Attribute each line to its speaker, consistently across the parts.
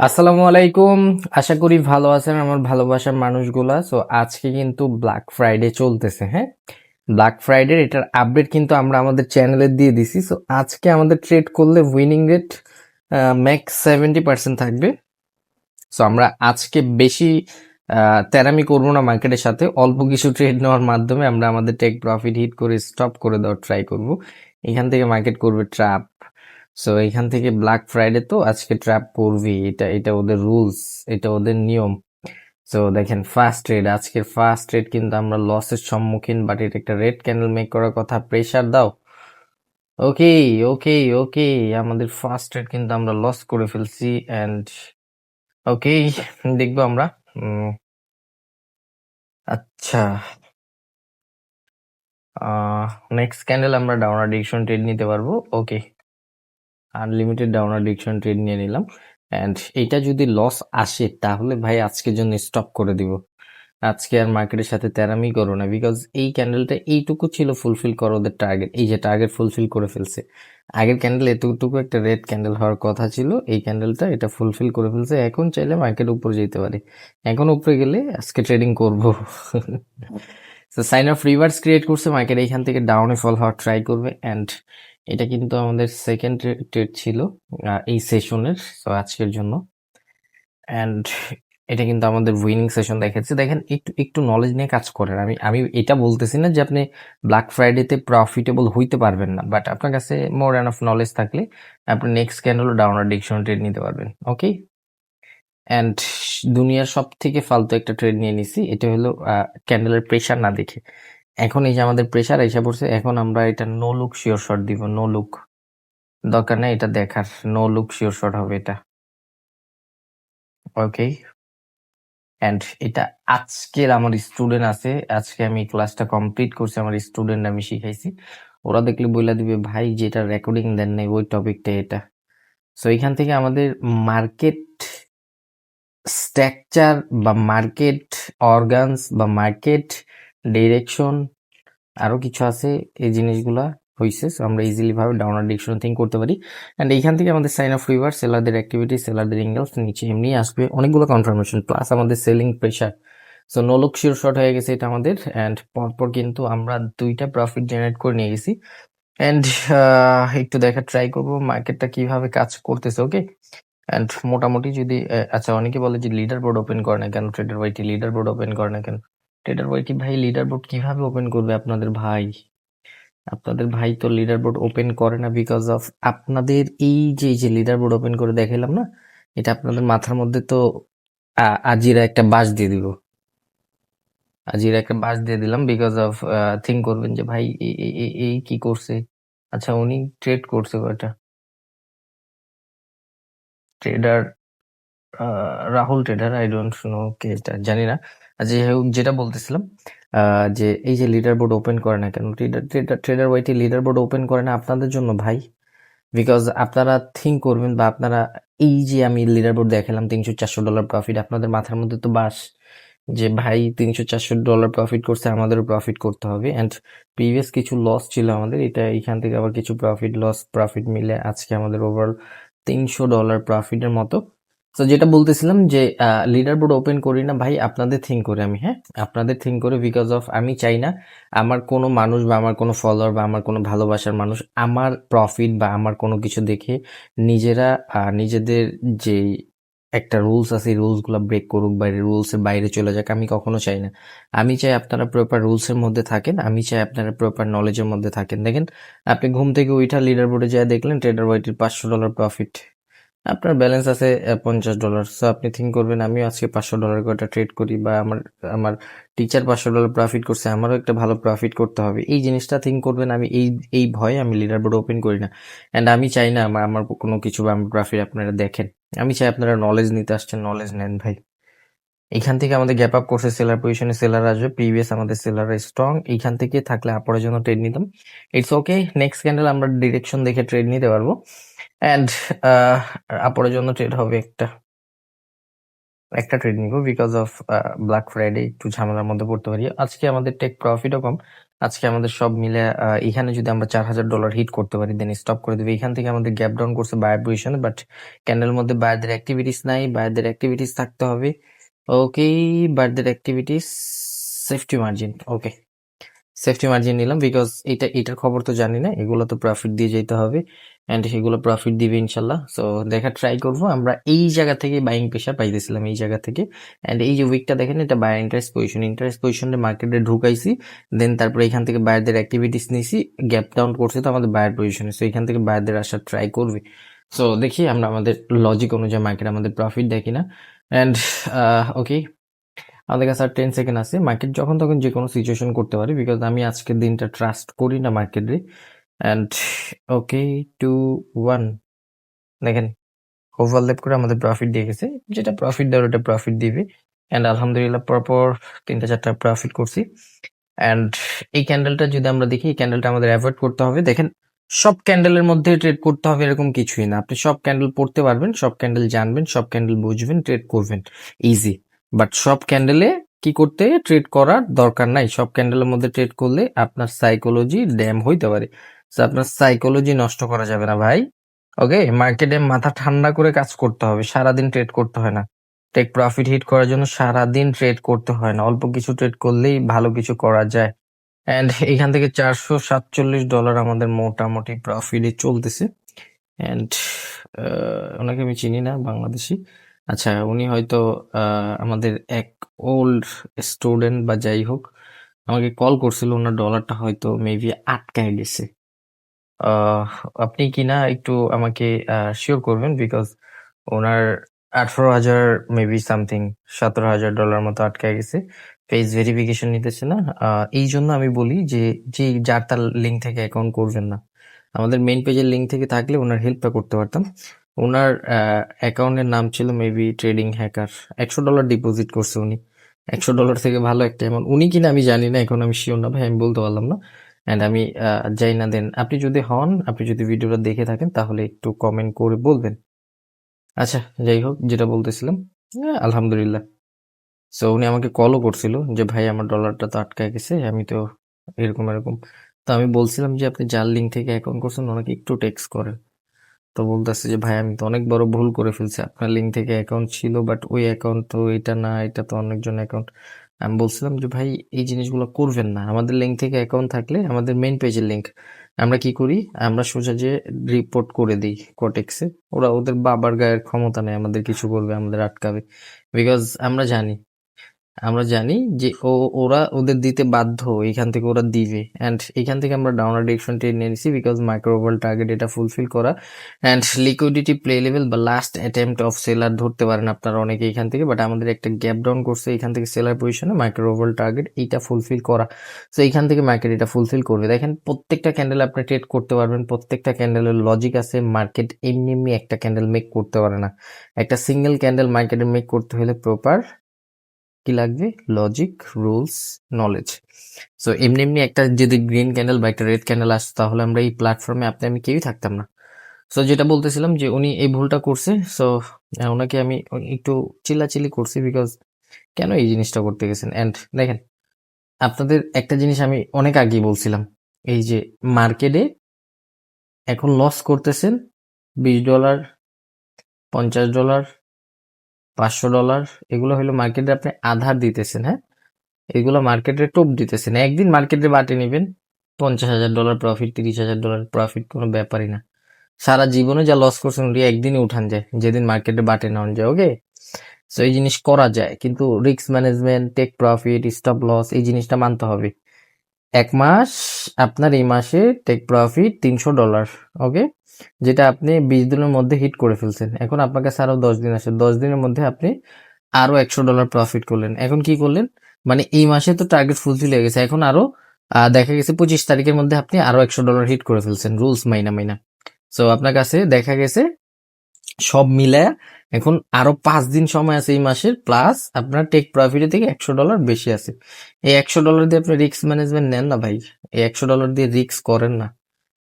Speaker 1: আসসালামু আলাইকুম। আশা করি ভালো আছেন আমার ভালোবাসার মানুষগুলা। সো আজকে কিন্তু ব্ল্যাক ফ্রাইডে চলতেছে, হ্যাঁ? ব্ল্যাক ফ্রাইডে এটার আপডেট কিন্তু আমরা আমাদের চ্যানেলে দিয়ে দিছি। সো আজকে আমাদের ট্রেড করলে উইনিং রেট ম্যাক্স 70% থাকবে। সো আমরা আজকে বেশি তেরামি করবো না মার্কেটের সাথে। অল্প কিছু ট্রেড নেওয়ার মাধ্যমে আমরা আমাদের টেক প্রফিট হিট করে স্টপ করে দেওয়ার ট্রাই করব। এখান থেকে মার্কেট করবে ট্র্যাপ। সো এখান থেকে ব্ল্যাক ফ্রাইডে তো আজকে ট্র্যাপ করবি, এটা এটা ওদের রুলস, এটা ওদের নিয়ম। সো দেখেন ফার্স্ট ট্রেড, আজকের ফার্স্ট ট্রেড কিন্তু আমরা লসের সম্মুখীন, বাট এটা একটা রেড ক্যান্ডেল মেক করার কথা। প্রেসার দাও। ওকে, ওকে, ওকে। আমাদের ফার্স্ট ট্রেড কিন্তু আমরা লস করে ফেলছি এন্ড ওকে, দেখবো আমরা। উম, আচ্ছা, নেক্সট ক্যান্ডেল আমরা ডাউনার ডিরেকশন ট্রেড নিতে পারবো। ওকে, আনলিমিটেড ডাউনার ডিরেকশন ট্রেড নিয়ে নিলাম। এন্ড এটা যদি লস আসে তাহলে ভাই আজকের জন্য স্টপ করে দিব। আজকে আর মার্কেটের সাথে তেরামি করো না, বিকজ এই ক্যান্ডেলটা এইটুকু ছিল ফুলফিল করো ওদের টার্গেট। এই যে টার্গেট ফুলফিল করে ফেলছে। আগের ক্যান্ডেল এতটুকু একটা রেড ক্যান্ডেল হওয়ার কথা ছিল, এই ক্যান্ডেলটা এটা ফুলফিল করে ফেলছে। এখন চাইলে মার্কেট উপরে যেতে পারে। এখন উপরে গেলে আজকে ট্রেডিং করব। তো সাইন অফ রিভার্স ক্রিয়েট করছে, মার্কেট এইখান থেকে ডাউনে ফল হওয়ার ট্রাই করবে। এন্ড এটা কিন্তু আমাদের সেকেন্ড ট্রেড ছিল এই সেশনের, তো আজকের জন্য। অ্যান্ড এটা কিন্তু আমাদের উইনিং সেশন দেখাচ্ছে। দেখেন, একটু একটু নলেজ নিয়ে কাজ করেন। আমি আমি এটা বলতেছি না যে আপনি ব্ল্যাক ফ্রাইডেতে প্রফিটেবল হইতে পারবেন না, বাট আপনার কাছে মোর এনাফ নলেজ থাকলে আপনি নেক্সট ক্যান্ডেল ডাউনার ডিরেকশন ট্রেড নিতে পারবেন। ওকে, অ্যান্ড দুনিয়ার সব থেকে ফালতু একটা ট্রেড নিয়ে নিছি। এটা হলো ক্যান্ডেলের প্রেশার না দেখে। এখন এই যে আমাদের প্রেশার এসে পড়ছে, এখন আমরা এটা নো লুক শিওর শট দিব। নো লুক দরকার নেই এটা দেখার, নো লুক শিওর শট হবে এটা। ওকে, অ্যান্ড এটা আজকের আমার স্টুডেন্ট আছে, আজকে আমি ক্লাসটা কমপ্লিট করছি, আমার স্টুডেন্ট আমি শিখাইছি। ওরা দেখলে বইলা দিবে ভাই যেটা রেকর্ডিং দেন নাই ওই টপিকটা এটা। সো এখান থেকে আমাদের মার্কেট স্ট্রাকচার বা মার্কেট অর্গানস বা মার্কেট ডিরেকশন আরো কিছু আছে, এই জিনিসগুলা হইছে। সো আমরা ইজিলি ভাবে ডাউনার ডিরেকশন থিঙ্ক করতে পারি। এন্ড এইখান থেকে আমাদের সাইন অফ রিভার্স, সেলারদের অ্যাক্টিভিটি, সেলারদের ইঙ্গেলস নিচে এমনি আসবে, অনেকগুলো কনফার্মেশন প্লাস আমাদের selling pressure. So no look sure short হয়ে গেছে এটা আমাদের। এন্ড পরপর কিন্তু আমরা দুইটা প্রফিট জেনারেট করে নিয়ে গেছি। এন্ড একটু দেখার ট্রাই করবো মার্কেটটা কিভাবে কাজ করতেছে। ওকে, এন্ড মোটামুটি যদি আচ্ছা, অনেকে বলে যে লিডার বোর্ড ওপেন করে না কেন, ট্রেডার ওয়াইটি লিডার বোর্ড ওপেন করে না কেন। ট্রেডার ওয়াইটি ভাই লিডার বোর্ড কিভাবে ওপেন করবে আপনাদের ভাই? আপনাদের ভাই তো লিডার বোর্ড ওপেন করে না, বিকজ অফ আপনাদের এই যে লিডার বোর্ড ওপেন করে দেখাইলাম না, এটা আপনাদের মাথার মধ্যে তো আজিরা একটা বাস দিয়ে দিব। আজিরা একটা বাস দিয়ে দিলাম, বিকজ অফ থিঙ্ক করবেন যে ভাই এই কি করছে। আচ্ছা, উনি ট্রেড করছে কয়টা trader? Rahul trader, I don't know কে এটা, জানি না। যাই হোক, যেটা বলতেছিলাম যে এই যে লিডার বোর্ড ওপেন করে না কেন, ট্রেডার ওয়াইটি লিডার বোর্ড ওপেন করে না আপনাদের জন্য ভাই। বিকজ আপনারা থিঙ্ক করবেন বা আপনারা এই যে আমি লিডার বোর্ড দেখালাম $300-400 প্রফিট, আপনাদের মাথার মধ্যে তো বাস যে ভাই $300-400 প্রফিট করছে, আমাদেরও প্রফিট করতে হবে। অ্যান্ড প্রিভিয়াস কিছু লস ছিল আমাদের, এটা এখান থেকে আবার কিছু প্রফিট লস প্রফিট মিলে আজকে আমাদের ওভারঅল $300 প্রফিটের মতো। তো যেটা বলতেছিলাম যে লিডার বোর্ড ওপেন করি না ভাই, আপনাদের থিঙ্ক করে আমি, হ্যাঁ, আপনাদের থিঙ্ক করে, বিকজ অফ আমি চাই না আমার কোনো মানুষ বা আমার কোনো ফলোয়ার বা আমার কোনো ভালোবাসার মানুষ আমার প্রফিট বা আমার কোনো কিছু দেখে নিজেরা নিজেদের যে একটা রুলস আছে এই রুলস গুলা ব্রেক করুক, বাইরে রুলস এর বাইরে চলে যাক। আমি কখনো চাই না। আমি চাই আপনারা প্রপার রুলস এর মধ্যে থাকেন, আমি চাই আপনারা প্রপার নলেজের মধ্যে থাকেন। দেখেন, আপনি ঘুম থেকে উঠা লিডার বোর্ডে যা দেখলেন ট্রেডার ওয়াইটির $500 প্রফিট, আপনার ব্যালেন্স আছে $50। সো আপনি থিঙ্ক করবেন আমিও আজকে $500 করে ট্রেড করি, বা আমার আমার টিচার $500 প্রফিট করছে, আমারও একটা ভালো প্রফিট করতে হবে। এই জিনিসটা থিঙ্ক করবেন। আমি এই ভয়ে আমি লিডার বোর্ড ওপেন করি না। অ্যান্ড আমি চাই না আমার আমার কোনো কিছু বা আমার প্রফিট আপনারা দেখেন। আমি চাই আপনারা নলেজ নিতে আসছেন, নলেজ নেন ভাই। এখান থেকে আমাদের গ্যাপ আপ করছে, সেলার পজিশনে সেলার আসবে। প্রিভিয়াস আমাদের সেলার স্ট্রং, এইখান থেকে থাকলে আপরের জন্য ট্রেড নিতাম। ইটস ওকে, নেক্সট ক্যান্ডেল আমরা ডিরেকশন দেখে ট্রেড নিতে পারবো। অ্যান্ড আপরের জন্য ট্রেড হবে একটা একটা ট্রেড নিব, বিকজ অফ ব্ল্যাক ফ্রাইডে একটু ঝামেলার মধ্যে পড়তে পারি। আজকে আমাদের টেক প্রফিটও কম, আজকে আমাদের সব মিলে এখানে যদি আমরা $4,000 হিট করতে পারি দেন স্টপ করে দেবে। এখান থেকে আমাদের গ্যাপ ডাউন করছে বায়ার পজিশনে, বাট ক্যান্ডেলের মধ্যে বায়ারদের অ্যাক্টিভিটিস নাই, বায়ারদের অ্যাক্টিভিটিস থাকতে হবে। ওকে, বায়ারদের অ্যাক্টিভিটিস, সেফটি মার্জিন, ওকে সেফটি মার্জিন নিলাম বিকজ এটার খবর তো জানি না, এগুলো তো প্রফিট দিয়ে যেতে হবে অ্যান্ড সেগুলো প্রফিট দিবে ইনশাল্লাহ। সো দেখা ট্রাই করব। আমরা এই জায়গা থেকে বাইং প্রেশার পাইতেছিলাম এই জায়গা থেকে, অ্যান্ড এই যে উইকটা দেখেন এটা বায়ার ইন্টারেস্ট পজিশনে মার্কেটে ঢুকাইছি, দেন তারপরে এখান থেকে বায়ারদের অ্যাক্টিভিটিস নিছি, গ্যাপ ডাউন করছে তো আমাদের বায়ার পজিশনে, সো এখান থেকে বায়ারদের আসার ট্রাই করবে। সো দেখি আমরা আমাদের লজিক অনুযায়ী মার্কেট আমাদের প্রফিট দেখি না, অ্যান্ড ওকে আমাদের কাছে আর 10 সেকেন্ড আছে। মার্কেট যখন তখন যে কোনো সিচুয়েশন করতে পারে বিকজ আমি আজকের দিনটা ট্রাস্ট করি না মার্কেটে। অ্যান্ড ওকে, 2 1 দেখেন ওভারল্যাপ করে আমাদের প্রফিট দিয়ে গেছে, যেটা প্রফিট দেওয়ার ওটা প্রফিট দিবে। অ্যান্ড আলহামদুলিল্লাহ পরপর 3টা 4টা প্রফিট করছি। অ্যান্ড এই ক্যান্ডেলটা যদি আমরা দেখি, এই ক্যান্ডেলটা আমাদের অ্যাভয়েড করতে হবে। দেখেন সব ক্যান্ডেলের মধ্যে ট্রেড করতে হবে এরকম কিছুই না, আপনি সব ক্যান্ডেল পড়তে পারবেন, সব ক্যান্ডেল জানবেন, সব ক্যান্ডেল বুঝবেন, ট্রেড করবেন ইজি। বাট সব ক্যান্ডেলে কি করতে ট্রেড করার দরকার নাই, সব ক্যান্ডেলের মধ্যে ট্রেড করলে আপনার সাইকোলজি ড্যাম হইতে পারে। So, আপনার সাইকোলজি নষ্ট করা যাবে না ভাই। ওকে, মার্কেটে মাথা ঠান্ডা করে কাজ করতে হবে, সারাদিন ট্রেড করতে হয় না। টেক প্রফিট হিট করার জন্য সারাদিন ট্রেড করতে হয় না, অল্প কিছু ট্রেড করলেই ভালো কিছু করা যায়। অ্যান্ড এখান থেকে $447 আমাদের মোটামুটি প্রফিটে চলতেছে। অ্যান্ড ওনাকে আমি চিনি না, বাংলাদেশি। আচ্ছা, উনি হয়তো আমাদের এক ওল্ড স্টুডেন্ট বা যাই হোক, আমাকে কল করছিল, ওনার ডলারটা হয়তো মেবি আটকায় গেছে। আহ, আপনি কিনা একটু আমাকে শিওর করবেন বিকজ ওনার 18,000 মেবি সামথিং, $17,000 মতো আটকে গেছে, ফেস ভেরিফিকেশন নিতেছে না। এই জন্য আমি বলি যে যার তার লিঙ্ক থেকে অ্যাকাউন্ট করবেন না। আমাদের মেইন পেজের লিঙ্ক থেকে থাকলে ওনার হেল্পটা করতে পারতাম। ওনার অ্যাকাউন্টের নাম ছিল মেবি ট্রেডিং হ্যাকার, $100 ডিপোজিট করছে উনি। $100 থেকে ভালো একটা অ্যামাউন্ট, উনি কিনা আমি জানি না, এখন আমি শিওর না ভাই, আমি বলতে পারলাম না। অ্যান্ড আমি যাই না, দেন আপনি যদি হন, আপনি যদি ভিডিওটা দেখে থাকেন তাহলে একটু কমেন্ট করে বলবেন। আচ্ছা, যাই হোক, যেটা বলতেছিলাম, আলহামদুলিল্লাহ। সো উনি আমাকে কলও করছিল যে ভাই আমার ডলারটা তো আটকায় গেছে, আমি তো এরকম এরকম। তো আমি বলছিলাম যে আপনি যার লিঙ্ক থেকে অ্যাকাউন্ট করছেন ওনাকে একটু টেক্সট করেন। তো বলতেছে যে ভাই আমি তো অনেক বড় ভুল করে ফেলছি, আপনার লিঙ্ক থেকে অ্যাকাউন্ট ছিল বাট ওই অ্যাকাউন্ট তো এটা না, এটা তো অনেকজন অ্যাকাউন্ট। আমি বলছিলাম যে ভাই এই জিনিসগুলো করবেন না, আমাদের লিঙ্ক থেকে অ্যাকাউন্ট থাকলে আমাদের মেইন পেজের লিঙ্ক, আমরা কি করি, আমরা সোজা যে রিপোর্ট করে দিই কোটেক্সে, ওরা ওদের বাবার গায়ের ক্ষমতা নেই আমাদের কিছু করবে, আমাদের আটকাবে, বিকজ আমরা জানি যে ওরা ওদের দিতে বাধ্য, এখান থেকে ওরা দিবে। অ্যান্ড এখান থেকে আমরা ডাউনার ডিরেকশন টেনে নিয়েছি বিকজ মাইক্রোওভাল টার্গেট এটা ফুলফিল করা। অ্যান্ড লিকুইডিটি প্লে লেভেল বা লাস্ট অ্যাটেম্পট অফ সেলার ধরতে পারেন আপনারা অনেকে এখান থেকে, বাট আমাদের একটা গ্যাপ ডাউন করছে এখান থেকে সেলার পজিশনে, মাইক্রোওভাল টার্গেট এইটা ফুলফিল করা। সো এখান থেকে মার্কেট এটা ফুলফিল করবে। দেখেন প্রত্যেকটা ক্যান্ডেল আপনি ট্রেড করতে পারবেন, প্রত্যেকটা ক্যান্ডেলের লজিক আছে, মার্কেট এমনি এমনি একটা ক্যান্ডেল মেক করতে পারে না। একটা সিঙ্গেল ক্যান্ডেল মার্কেটে মেক করতে হলে প্রপার কি লাগবে, লজিক, রুলস, নলেজ। সো এমনি এমনি একটা যদি গ্রিন ক্যান্ডেল বা একটা রেড ক্যান্ডেল আসতো তাহলে আমরা এই প্ল্যাটফর্মে আপনি আমি কেউই থাকতাম না। সো যেটা বলতেছিলাম যে উনি এই ভুলটা করছে। সো ওনাকে আমি একটু চিল্লাচিল্লি করছি বিকজ কেন এই জিনিসটা করতে গেছেন। অ্যান্ড দেখেন আপনাদের একটা জিনিস আমি অনেক আগেই বলছিলাম, এই যে মার্কেটে এখন লস করতেছেন $20, $50, $500, এগুলো হলো মার্কেটে আপনি আধার দিতেছেন। হ্যাঁ, এগুলো মার্কেটে টোপ দিতেছেন, একদিন মার্কেটে বাটে নেবেন, $50,000 প্রফিট, $30,000 প্রফিট, কোনো ব্যাপারই না। সারা জীবনে যা লস করছেন ওটি একদিনই উঠান যায়, যেদিন মার্কেটে বাটে নেওয়া যায়। ওকে, সো এই জিনিস করা যায়, কিন্তু risk management, take profit, stop loss, এই জিনিসটা মানতে হবে। এক মাস আপনার এই মাসে টেক প্রফিট $300, ওকে, যেটা আপনি 20 দিনের মধ্যে হিট করে ফেলছেন। এখন আপনার কাছে আরো 10 দিন আসে, 10 দিনের মধ্যে আপনি আরো $100 প্রফিট করলেন। এখন কি করলেন, মানে এই মাসে তো টার্গেট ফুলফিল হয়ে গেছে, এখন আরো দেখা গেছে 25 তারিখের মধ্যে আপনি আরো $100 হিট করে ফেলছেন, রুলস মাইনা মাইনা। সো আপনার কাছে দেখা গেছে সব মিলায়া এখন আরো 5 দিন সময় আছে এই মাসের, প্লাস আপনার টেক প্রফিটের থেকে $100 বেশি আছে। এই $100 দিয়ে আপনি রিস্ক ম্যানেজমেন্ট নেন না ভাই, এই $100 দিয়ে রিস্ক করেন না।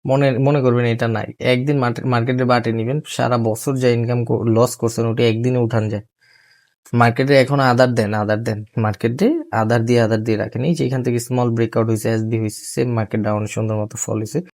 Speaker 1: মনে মনে করবেন এটা নাই, একদিন মার্কেটে বাটে নিবেন, সারা বছর যা ইনকাম লস করছেন ওটা একদিনে উঠান যায়। মার্কেটে এখনো আদার দেন মার্কেটে আদার দিয়ে রাখেন। এই যে এখান থেকে স্মল ব্রেকআউট হয়েছে, এসবি হয়েছে, সেম মার্কেট ডাউন সুন্দর মতো ফল হয়েছে।